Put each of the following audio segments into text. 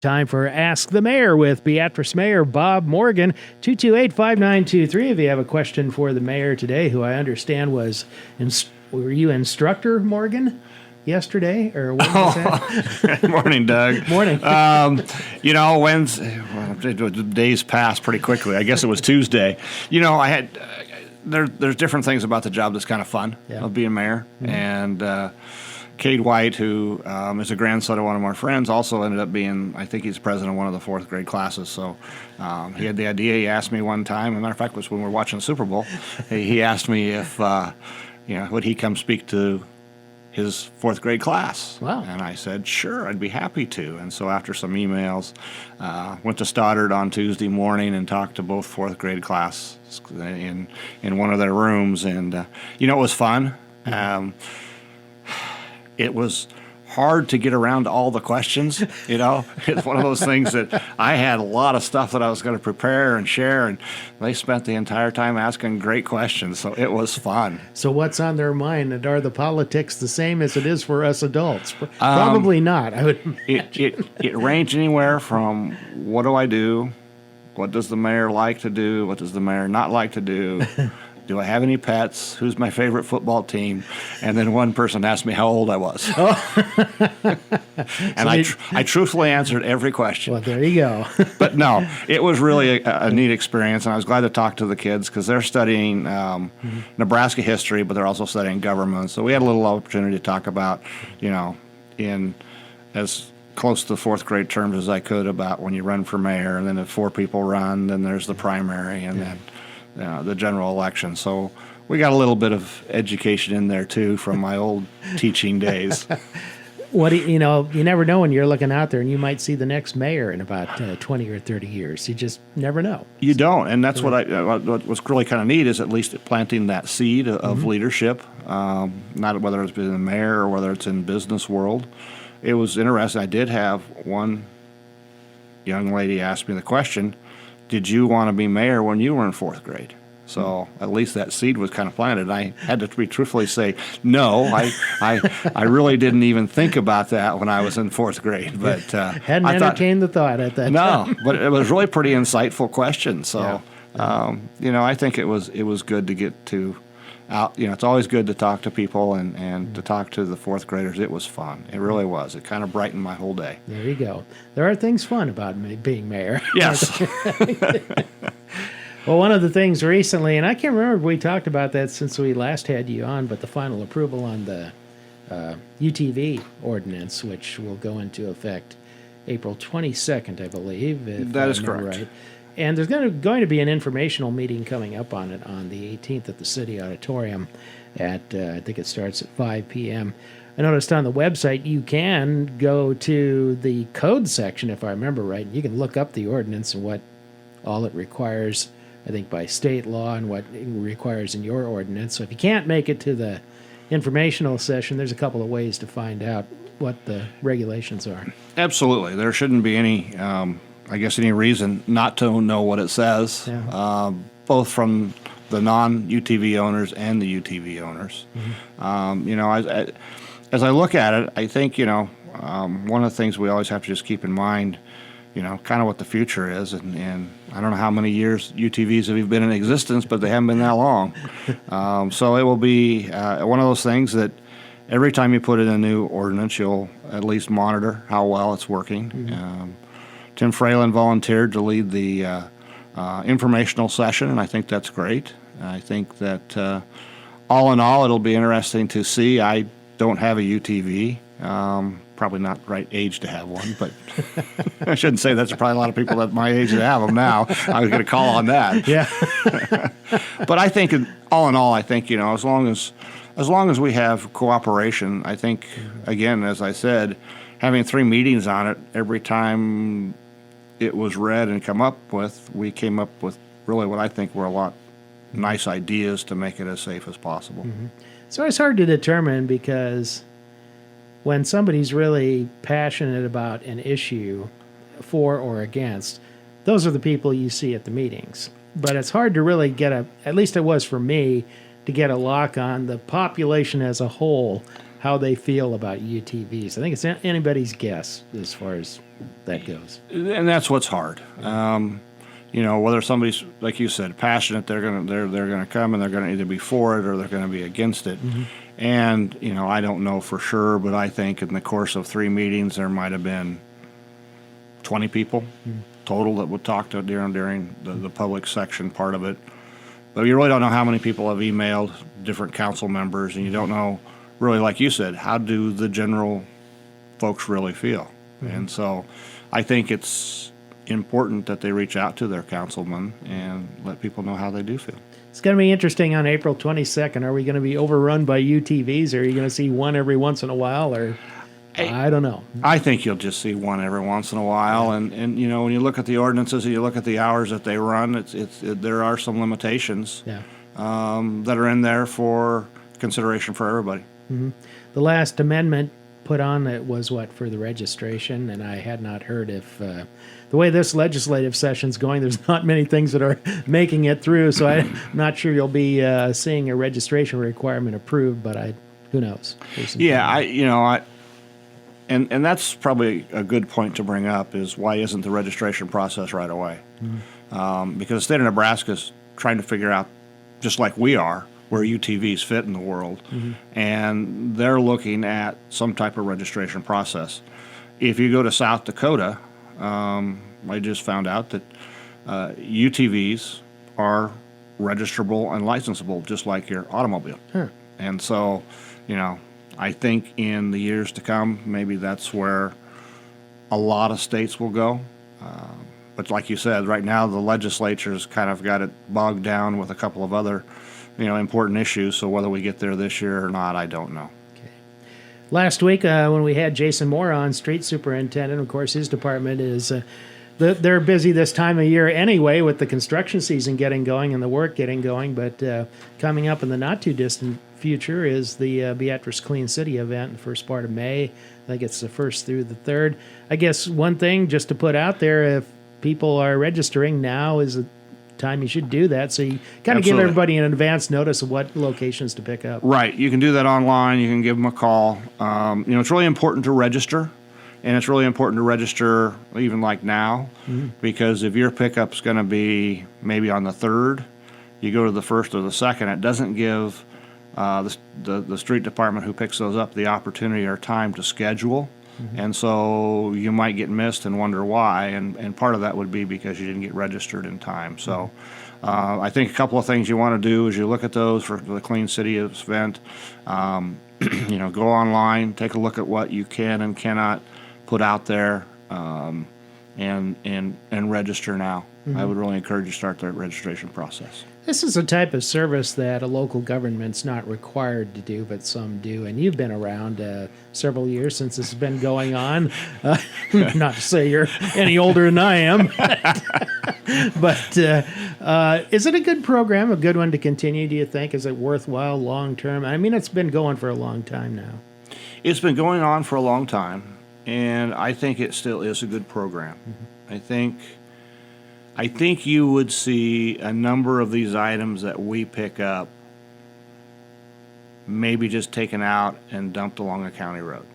Time for Ask the Mayor with Beatrice Mayor Bob Morgan, 228-5923. If you have a question for the mayor today, who I understand were you instructor, Morgan, yesterday? Or what was that? Good morning, Doug. Morning. Wednesday, the days passed pretty quickly. I guess it was Tuesday. I had, there's different things about the job that's kind of fun of being mayor. Mm-hmm. And, Cade White, who is a grandson of one of our friends, also ended up being, I think he's president of one of the fourth grade classes. So he had the idea. He asked me one time, as a matter of fact, it was when we were watching the Super Bowl. He asked me if, would he come speak to his fourth grade class. Wow. And I said, sure, I'd be happy to. And so after some emails, went to Stoddard on Tuesday morning and talked to both fourth grade class in one of their rooms. And, it was fun. Mm-hmm. It was hard to get around to all the questions, It's one of those things that I had a lot of stuff that I was going to prepare and share, and they spent the entire time asking great questions, so it was fun. So what's on their mind, and are the politics the same as it is for us adults? Probably not, I would imagine. It ranged anywhere from what do I do, what does the mayor like to do, what does the mayor not like to do, do I have any pets? Who's my favorite football team? And then one person asked me how old I was. And I truthfully answered every question. Well, there you go. But no, it was really a neat experience, and I was glad to talk to the kids because they're studying Nebraska history, but they're also studying government. So we had a little opportunity to talk about, in as close to fourth grade terms as I could about when you run for mayor, and then if 4 people run, then there's the primary, and then the general election. So we got a little bit of education in there too from my old teaching days. You never know when you're looking out there, and you might see the next mayor in about 20 or 30 years. You just never know. You don't, and that's what what's really kind of neat is at least planting that seed of leadership. Not whether it's been the mayor or whether it's in business world. It was interesting. I did have one young lady ask me the question, did you want to be mayor when you were in fourth grade? So at least that seed was kind of planted. I had to truthfully say, no, I really didn't even think about that when I was in fourth grade. But hadn't entertained the thought at that time. No, but it was really pretty insightful question. So, I think it was good to get to out. It's always good to talk to people and to talk to the fourth graders. It was fun. It really was. It kind of brightened my whole day. There you go. There are things fun about being mayor. Yes. Well, one of the things recently, and I can't remember if we talked about that since we last had you on, but the final approval on the UTV Ordinance, which will go into effect April 22nd, I believe. That is correct. Right. And there's going to be an informational meeting coming up on it on the 18th at the City Auditorium at, I think it starts at 5 p.m. I noticed on the website you can go to the code section, if I remember right, and you can look up the ordinance and what all it requires, I think, by state law and what it requires in your ordinance. So if you can't make it to the informational session, there's a couple of ways to find out what the regulations are. Absolutely. There shouldn't be any any reason not to know what it says, both from the non-UTV owners and the UTV owners. Mm-hmm. As I look at it, I think, one of the things we always have to just keep in mind, kind of what the future is. And I don't know how many years UTVs have been in existence, but they haven't been that long. So it will be one of those things that every time you put in a new ordinance, you'll at least monitor how well it's working. Mm-hmm. Tim Fralin volunteered to lead the informational session, and I think that's great. I think that all in all, it'll be interesting to see. I don't have a UTV. Probably not the right age to have one, but I shouldn't say that's probably a lot of people at my age that have them now. I was going to call on that. Yeah. But I think, all in all, as long as we have cooperation, I think, again, as I said, having 3 meetings on it every time it was read and we came up with really what I think were a lot nice ideas to make it as safe as possible. Mm-hmm. So it's hard to determine because when somebody's really passionate about an issue for or against, those are the people you see at the meetings. But it's hard to really get at least it was for me, to get a lock on the population as a whole. how they feel about UTVs. I think it's anybody's guess as far as that goes. And that's what's hard. Whether somebody's, like you said, passionate, they're gonna come and they're gonna either be for it or they're gonna be against it. And I don't know for sure, but I think in the course of 3 meetings there might have been 20 people total that would talk to during the public section part of it. But you really don't know how many people have emailed different council members, and you don't know really, like you said, how do the general folks really feel. And so I think it's important that they reach out to their councilman and let people know how they do feel. It's going to be interesting on April 22nd. Are we going to be overrun by UTVs, or are you going to see one every once in a while, or I don't know. I think you'll just see one every once in a while, and when you look at the ordinances and you look at the hours that they run, there are some limitations that are in there for consideration for everybody. The last amendment put on it was for the registration, and I had not heard if the way this legislative session's going, there's not many things that are making it through, so I'm not sure you'll be seeing a registration requirement approved, but who knows? And that's probably a good point to bring up, is why isn't the registration process right away? Because the state of Nebraska is trying to figure out, just like we are, where UTVs fit in the world, and they're looking at some type of registration process. If you go to South Dakota, I just found out that UTVs are registrable and licensable just like your automobile. And so, I think in the years to come, maybe that's where a lot of states will go. But like you said, right now the legislature's kind of got it bogged down with a couple of other, important issues. So whether we get there this year or not, I don't know. Okay. Last week when we had Jason Moore on, street superintendent, of course, his department is they're busy this time of year anyway with the construction season getting going and the work getting going. But coming up in the not too distant future is the Beatrice Clean City event in the first part of May. I think it's the 1st through the 3rd. I guess one thing just to put out there, if people are registering, now is the time you should do that. So you kind of give everybody an advance notice of what locations to pick up. Right. You can do that online. You can give them a call. It's really important to register. And it's really important to register even like now, because if your pickup's going to be maybe on the 3rd, you go to the 1st or the 2nd, it doesn't give the street department who picks those up the opportunity or time to schedule. And so you might get missed and wonder why, and part of that would be because you didn't get registered in time. So I think a couple of things you want to do is you look at those for the Clean City event. Go online, take a look at what you can and cannot put out there, and register now. I would really encourage you to start the registration process. This is a type of service that a local government's not required to do, but some do. And you've been around several years since this has been going on. Not to say you're any older than I am. But is it a good program, a good one to continue, do you think? Is it worthwhile long term? I mean, it's been going for a long time now. It's been going on for a long time, and I think it still is a good program. I think you would see a number of these items that we pick up maybe just taken out and dumped along a county road.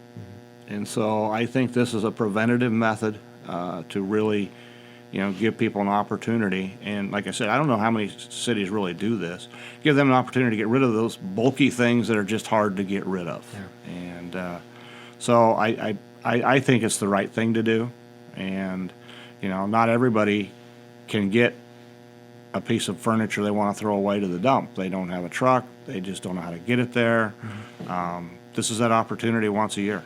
And so I think this is a preventative method to really, give people an opportunity. And like I said, I don't know how many cities really do this. Give them an opportunity to get rid of those bulky things that are just hard to get rid of. Yeah. And so I think it's the right thing to do. And, not everybody can get a piece of furniture they want to throw away to the dump. They don't have a truck. They just don't know how to get it there. This is that opportunity once a year.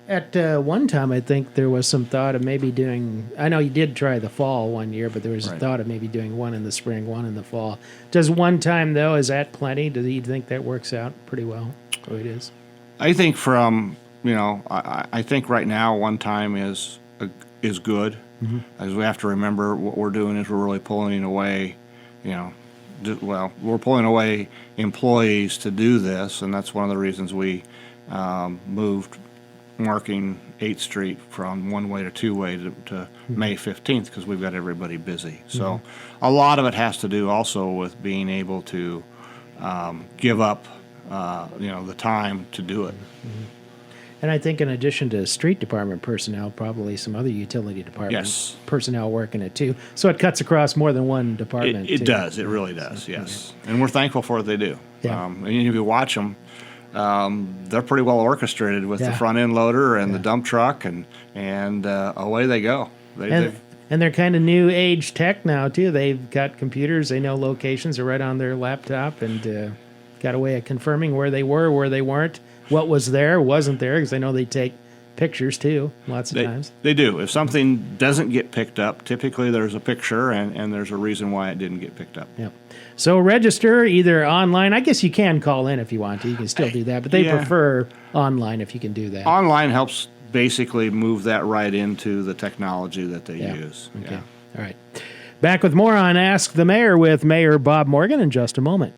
At one time, I think there was some thought of maybe doing, I know you did try the fall one year, but there was a thought of maybe doing one in the spring, one in the fall. Does one time, though, is that plenty? Do you think that works out pretty well, the way it is? I think I think right now one time is good. As we have to remember, what we're doing is we're really pulling away, we're pulling away employees to do this, and that's one of the reasons we moved marking 8th Street from one-way to two-way to May 15th, because we've got everybody busy. So a lot of it has to do also with being able to give up the time to do it. And I think in addition to street department personnel, probably some other utility department Yes. personnel working it too. So it cuts across more than one department. It too. does. It really does. Yes. And we're thankful for what they do. Yeah. And if you watch them, they're pretty well orchestrated with the Yeah. front end loader and the dump truck, and away they go. And they're kind of new age tech now too. They've got computers. They know locations are right on their laptop, and got a way of confirming where they were, where they weren't, what was there, wasn't there, because I know they take pictures too lots of times. They do. If something doesn't get picked up, typically there's a picture and there's a reason why it didn't get picked up. Yep. So register either online. I guess you can call in if you want to. You can still do that, but they prefer online if you can do that. Online helps basically move that right into the technology that they use. Okay. Yeah. All right. Back with more on Ask the Mayor with Mayor Bob Morgan in just a moment.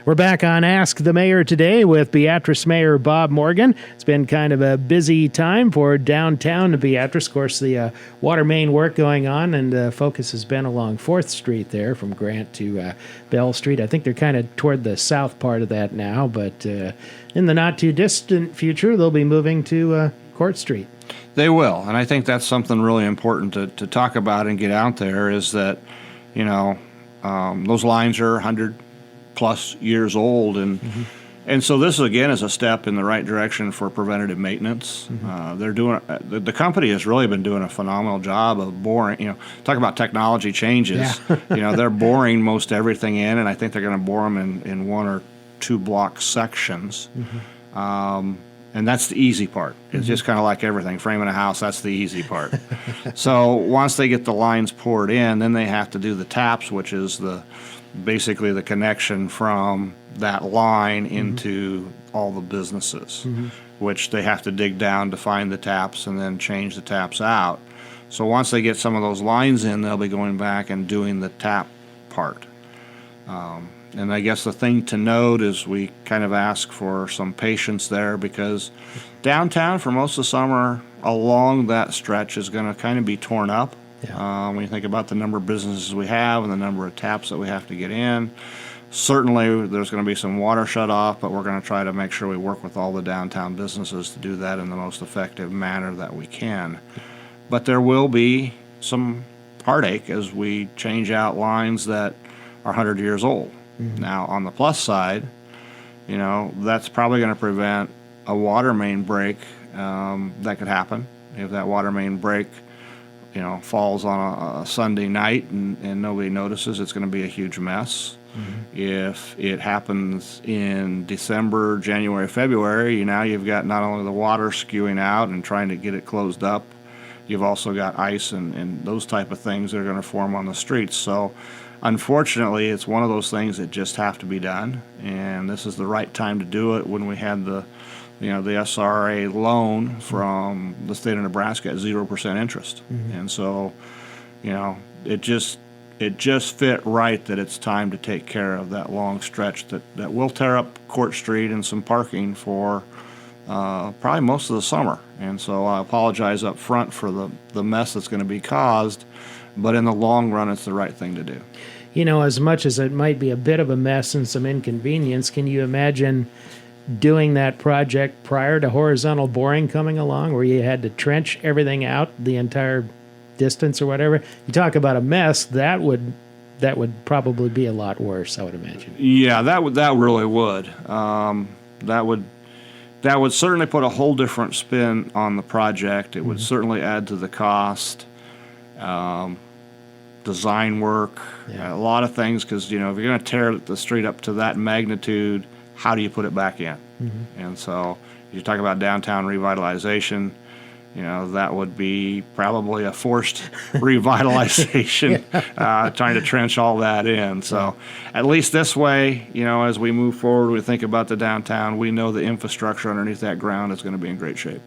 We're back on Ask the Mayor today with Beatrice Mayor Bob Morgan. It's been kind of a busy time for downtown Beatrice. Of course, the water main work going on, and focus has been along 4th Street there from Grant to Bell Street. I think they're kind of toward the south part of that now, but in the not-too-distant future, they'll be moving to Court Street. They will, and I think that's something really important to talk about and get out there is that, those lines are 100+ years old, and so this again is a step in the right direction for preventative maintenance. They're doing the company has really been doing a phenomenal job of boring. Talk about technology changes. Yeah. They're boring most everything in, and I think they're going to bore them in 1 or 2 block sections. And that's the easy part. It's just kind of like everything. Framing a house, that's the easy part. So once they get the lines poured in, then they have to do the taps, which is basically the connection from that line into all the businesses, which they have to dig down to find the taps and then change the taps out. So once they get some of those lines in, they'll be going back and doing the tap part. And I guess the thing to note is we kind of ask for some patience there because downtown for most of the summer along that stretch is going to kind of be torn up. Yeah. When you think about the number of businesses we have and the number of taps that we have to get in, certainly there's going to be some water shut off, but we're going to try to make sure we work with all the downtown businesses to do that in the most effective manner that we can. But there will be some heartache as we change out lines that are 100 years old. Now, on the plus side, that's probably going to prevent a water main break that could happen. If that water main break, falls on a Sunday night and nobody notices, it's going to be a huge mess. If it happens in December, January, February, you've got not only the water skewing out and trying to get it closed up, you've also got ice and those type of things that are going to form on the streets. So unfortunately, it's one of those things that just have to be done, and this is the right time to do it when we had the SRA loan from the state of Nebraska at 0% interest. And so, it just fit right that it's time to take care of that long stretch that will tear up Court Street and some parking for probably most of the summer. And so I apologize up front for the mess that's going to be caused, but in the long run, it's the right thing to do. As much as it might be a bit of a mess and some inconvenience, can you imagine doing that project prior to horizontal boring coming along, where you had to trench everything out the entire distance or whatever? You talk about a mess, that would probably be a lot worse, I would imagine. Yeah, that really would. That would certainly put a whole different spin on the project. It would certainly add to the cost. Design work, a lot of things, because if you're going to tear the street up to that magnitude, how do you put it back in? And so you talk about downtown revitalization, that would be probably a forced revitalization, trying to trench all that in. So at least this way, as we move forward, we think about the downtown, we know the infrastructure underneath that ground is going to be in great shape.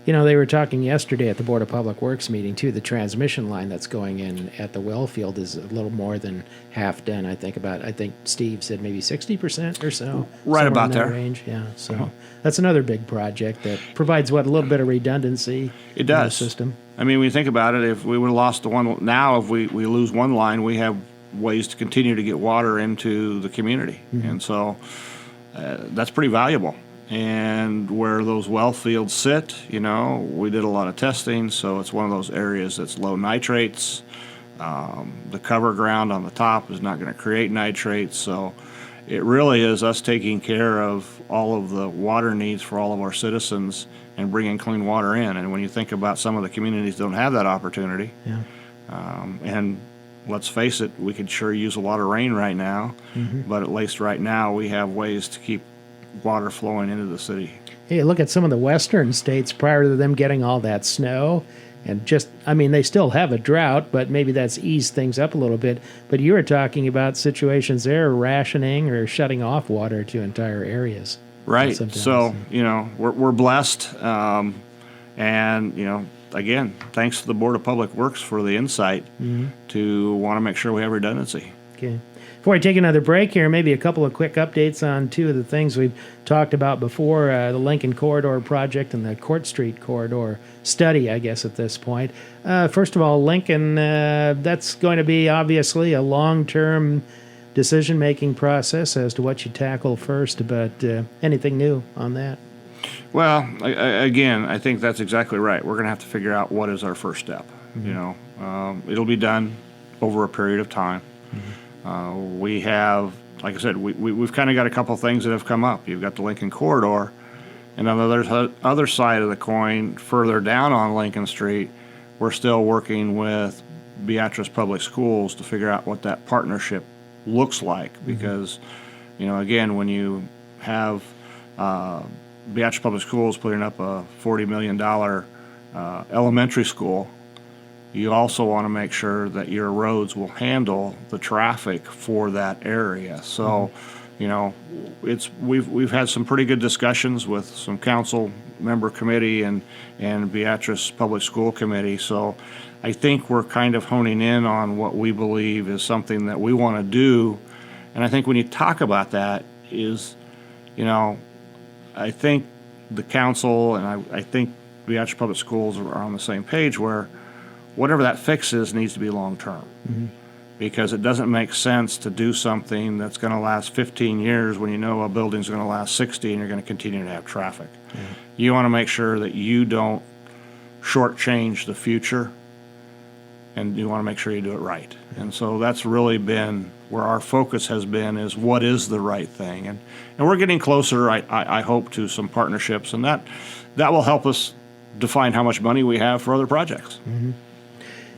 They were talking yesterday at the Board of Public Works meeting, too. The transmission line that's going in at the well field is a little more than half done, I think Steve said maybe 60% or so. Right about there. Range. Yeah, so that's another big project that provides, a little bit of redundancy. It does. In the system. I mean, when you think about it, if we would have lost the one, now if we lose one line, we have ways to continue to get water into the community. And so that's pretty valuable. And where those well fields sit, we did a lot of testing, so it's one of those areas that's low nitrates. The cover ground on the top is not going to create nitrates, so it really is us taking care of all of the water needs for all of our citizens and bringing clean water in. And when you think about some of the communities that don't have that opportunity, and let's face it, we could sure use a lot of rain right now, but at least right now we have ways to keep water flowing into the city. Hey, look at some of the western states prior to them getting all that snow. And they still have a drought, but maybe that's eased things up a little bit. But you were talking about situations there, rationing or shutting off water to entire areas. Right. So, we're blessed. And, again, thanks to the Board of Public Works for the insight to want to make sure we have redundancy. Okay. Before I take another break here, maybe a couple of quick updates on two of the things we've talked about before, the Lincoln Corridor project and the Court Street Corridor study, I guess, at this point. First of all, Lincoln, that's going to be obviously a long-term decision-making process as to what you tackle first, but anything new on that? Well, again, I think that's exactly right. We're going to have to figure out what is our first step. It'll be done over a period of time. We have, like I said, we've kind of got a couple things that have come up. You've got the Lincoln Corridor, and on the other side of the coin, further down on Lincoln Street, we're still working with Beatrice Public Schools to figure out what that partnership looks like. Because, again, when you have Beatrice Public Schools putting up a $40 million elementary school, you also want to make sure that your roads will handle the traffic for that area. So, we've had some pretty good discussions with some council member committee and Beatrice Public School Committee. So I think we're kind of honing in on what we believe is something that we want to do. And I think when you talk about that is, I think the council and I think Beatrice Public Schools are on the same page where whatever that fix is needs to be long-term, because it doesn't make sense to do something that's going to last 15 years when you know a building's going to last 60 and you're going to continue to have traffic. You want to make sure that you don't shortchange the future, and you want to make sure you do it right. And so that's really been where our focus has been, is what is the right thing. And we're getting closer, I hope, to some partnerships, and that will help us define how much money we have for other projects.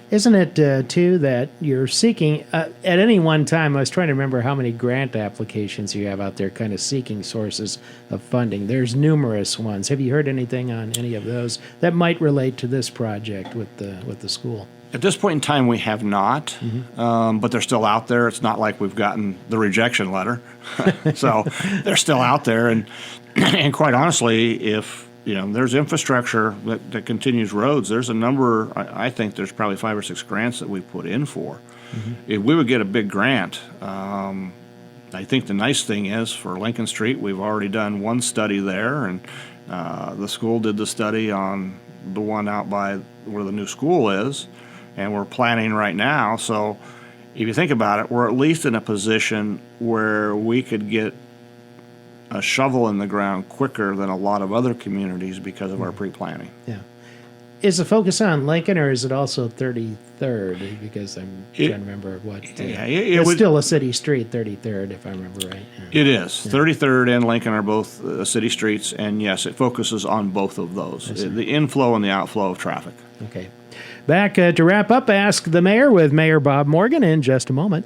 Isn't it, too, that you're seeking, at any one time, I was trying to remember how many grant applications you have out there kind of seeking sources of funding. There's numerous ones. Have you heard anything on any of those that might relate to this project with the school? At this point in time, we have not, but they're still out there. It's not like we've gotten the rejection letter. So they're still out there. And quite honestly, if there's infrastructure that continues roads, there's a number, I think there's probably 5 or 6 grants that we put in for. If we would get a big grant, I think the nice thing is for Lincoln Street, we've already done one study there, and the school did the study on the one out by where the new school is, and we're planning right now. So if you think about it, we're at least in a position where we could get a shovel in the ground quicker than a lot of other communities because of our pre-planning. Yeah. Is the focus on Lincoln, or is it also 33rd? Because I'm trying to remember what. It's still a city street, 33rd, if I remember right. Yeah. It is. Yeah. 33rd and Lincoln are both city streets, and yes, it focuses on both of those, the inflow and the outflow of traffic. Okay. Back to wrap up, Ask the Mayor with Mayor Bob Morgan in just a moment.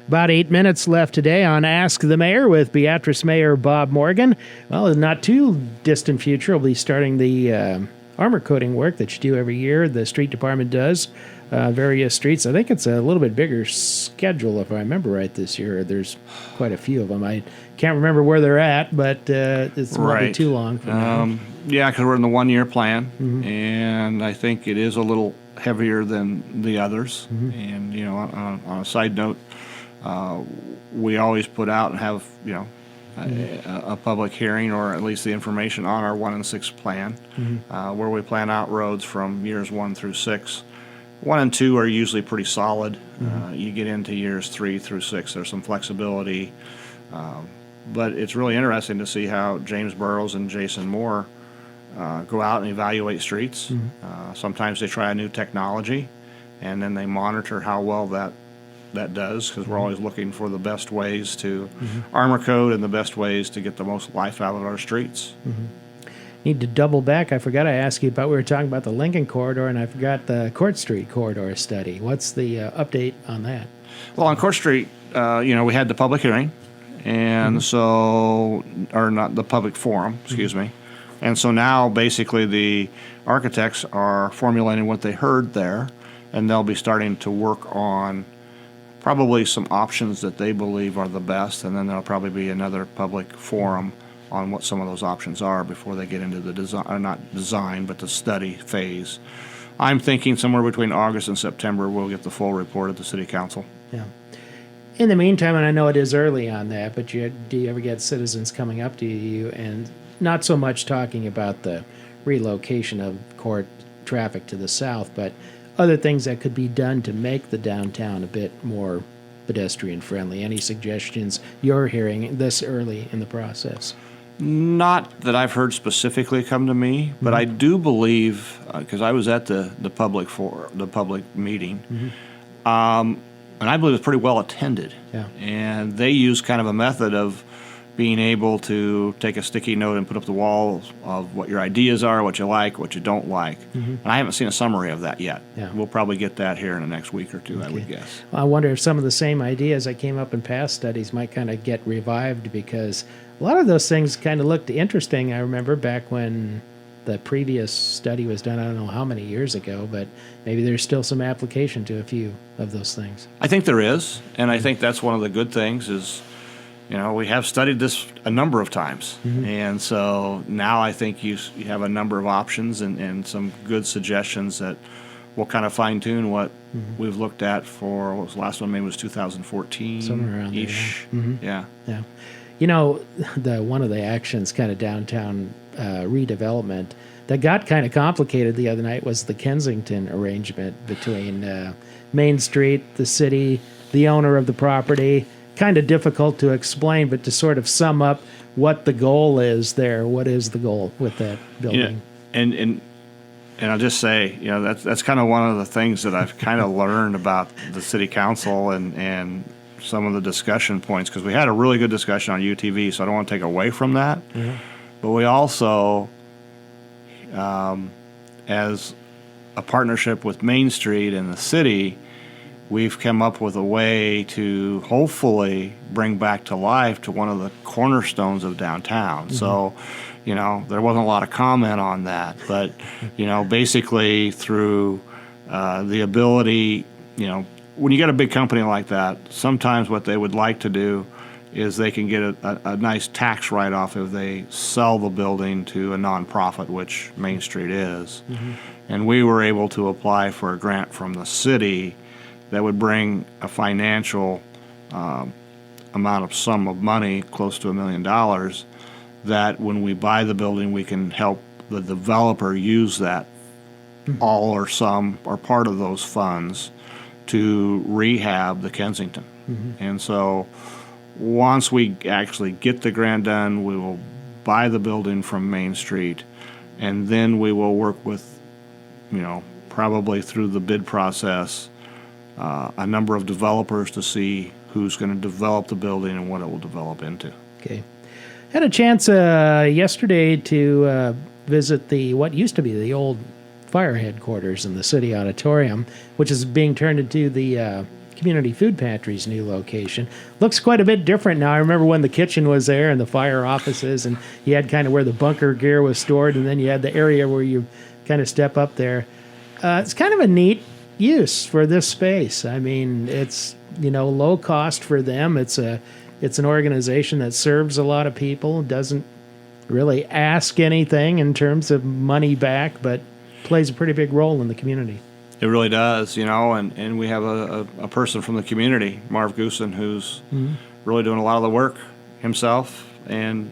About 8 minutes left today on Ask the Mayor with Beatrice Mayor Bob Morgan. Well, in not too distant future, we'll be starting the armor coating work that you do every year. The street department does various streets. I think it's a little bit bigger schedule, if I remember right, this year. There's quite a few of them. I can't remember where they're at, but it's not be too long from now. Yeah, because we're in the one-year plan, and I think it is a little heavier than the others. And, on a side note, we always put out and have, a public hearing, or at least the information on our 1 and 6 plan, where we plan out roads from years 1 through 6. 1 and 2 are usually pretty solid. You get into years 3 through 6, there's some flexibility. But it's really interesting to see how James Burrows and Jason Moore go out and evaluate streets. Sometimes they try a new technology, and then they monitor how well that does, because we're always looking for the best ways to armor code and the best ways to get the most life out of our streets. Need to double back. I forgot to ask you about, we were talking about the Lincoln Corridor, and I forgot the Court Street Corridor study. What's the update on that? Well, on Court Street, we had the public hearing, and so, or not the public forum, excuse me. And so now basically the architects are formulating what they heard there, and they'll be starting to work on probably some options that they believe are the best, and then there'll probably be another public forum on what some of those options are before they get into the design, or not design, but the study phase. I'm thinking somewhere between August and September we'll get the full report at the City Council. Yeah. In the meantime, and I know it is early on that, but do you ever get citizens coming up to you and not so much talking about the relocation of court traffic to the south, but other things that could be done to make the downtown a bit more pedestrian friendly? Any suggestions you're hearing this early in the process? Not that I've heard specifically come to me, but I do believe, because I was at the public meeting, and I believe it's pretty well attended. Yeah. And they use kind of a method of being able to take a sticky note and put up the wall of what your ideas are, what you like, what you don't like. And I haven't seen a summary of that yet. Yeah. We'll probably get that here in the next week or two, Okay. I would guess. Well, I wonder if some of the same ideas that came up in past studies might kind of get revived, because a lot of those things kind of looked interesting. I remember back when the previous study was done, I don't know how many years ago, but maybe there's still some application to a few of those things. I think there is, and I think that's one of the good things is, we have studied this a number of times, and so now I think you have a number of options and some good suggestions that will kind of fine-tune what we've looked at for, what was the last one, maybe it was 2014-ish. Somewhere around there, Yeah. Yeah. One of the actions, kind of downtown redevelopment, that got kind of complicated the other night was the Kensington arrangement between Main Street, the city, the owner of the property. Kind of difficult to explain, but to sort of sum up what the goal is there. What is the goal with that building? And I'll just say, that's kind of one of the things that I've kind of learned about the city council and some of the discussion points, because we had a really good discussion on UTV, so I don't want to take away from that. But we also, as a partnership with Main Street and the city, we've come up with a way to hopefully bring back to life to one of the cornerstones of downtown. So, there wasn't a lot of comment on that, but, basically through the ability, when you get a big company like that, sometimes what they would like to do is they can get a nice tax write-off if they sell the building to a nonprofit, which Main Street is. And we were able to apply for a grant from the city that would bring a financial sum of money, close to $1 million, that when we buy the building, we can help the developer use that, all or some or part of those funds, to rehab the Kensington. And so once we actually get the grant done, we will buy the building from Main Street, and then we will work with, probably through the bid process, a number of developers to see who's going to develop the building and what it will develop into. Okay. Had a chance yesterday to visit what used to be the old fire headquarters in the City Auditorium, which is being turned into the Community Food Pantry's new location. Looks quite a bit different now. I remember when the kitchen was there and the fire offices, and you had kind of where the bunker gear was stored, and then you had the area where you kind of step up there. It's kind of a neat use for this space. I mean, it's low cost for them. It's an organization that serves a lot of people, doesn't really ask anything in terms of money back, but plays a pretty big role in the community. It really does, and we have a person from the community, Marv Goosen, who's really doing a lot of the work himself, and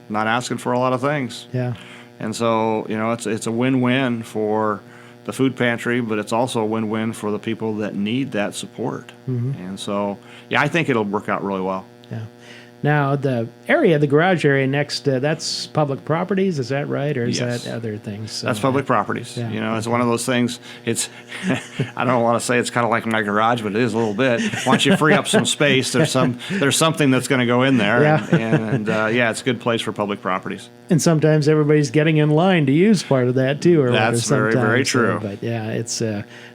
not asking for a lot of things. Yeah. And so it's a win-win for the food pantry, but it's also a win-win for the people that need that support. And so, yeah, I think it'll work out really well. Yeah. Now, the area, the garage area next, that's public properties, is that right? Or is Yes. that other things? So, That's public properties. Yeah. You know, it's one of those things. It's, I don't want to say it's kind of like my garage, but it is a little bit. Once you free up some space, there's something that's going to go in there. Yeah. And yeah, it's a good place for public properties. And sometimes everybody's getting in line to use part of that too. Or That's whatever very, very sometimes. true. But yeah, it's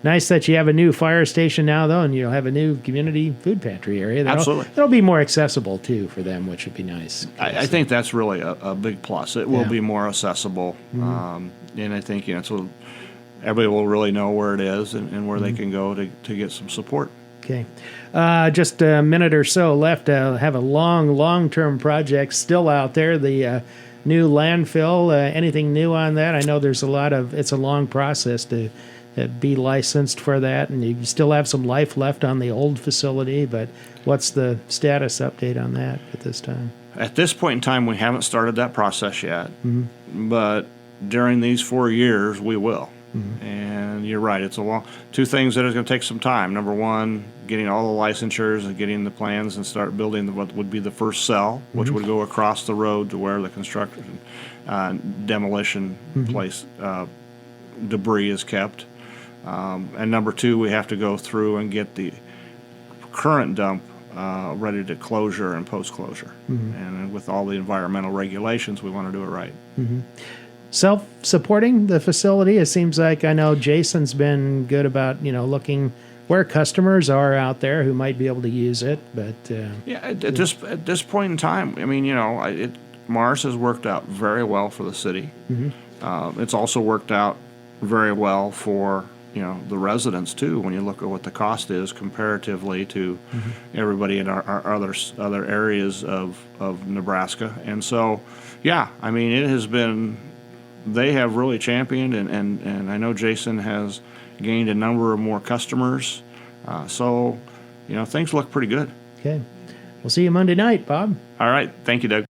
nice that you have a new fire station now, though, and you'll have a new community food pantry area. Absolutely. It'll be more accessible too for them, which would be nice. I think that's really a big plus. It will Yeah. be more accessible. And I think, so everybody will really know where it is and where they can go to get some support. Okay. Just a minute or so left. Have a long-term project still out there. The new landfill. Anything new on that? I know there's it's a long process to be licensed for that, and you still have some life left on the old facility, but what's the status update on that at this time? At this point in time, we haven't started that process yet, but during these 4 years, we will. And you're right, it's two things that are going to take some time. Number one, getting all the licensures and getting the plans and start building what would be the first cell, which would go across the road to where the construction, demolition place, debris is kept. And number two, we have to go through and get the current dump ready to closure and post-closure. And with all the environmental regulations, we want to do it right. Self-supporting the facility, it seems like. I know Jason's been good about looking where customers are out there who might be able to use it, but Yeah, at this point in time, I mean, Mars has worked out very well for the city. It's also worked out very well for the residents too. When you look at what the cost is comparatively to everybody in our other areas of Nebraska, and so yeah, I mean, it has been. They have really championed, and I know Jason has gained a number of more customers. So, things look pretty good. okay. We'll see you Monday night, Bob. All right. Thank you, Doug.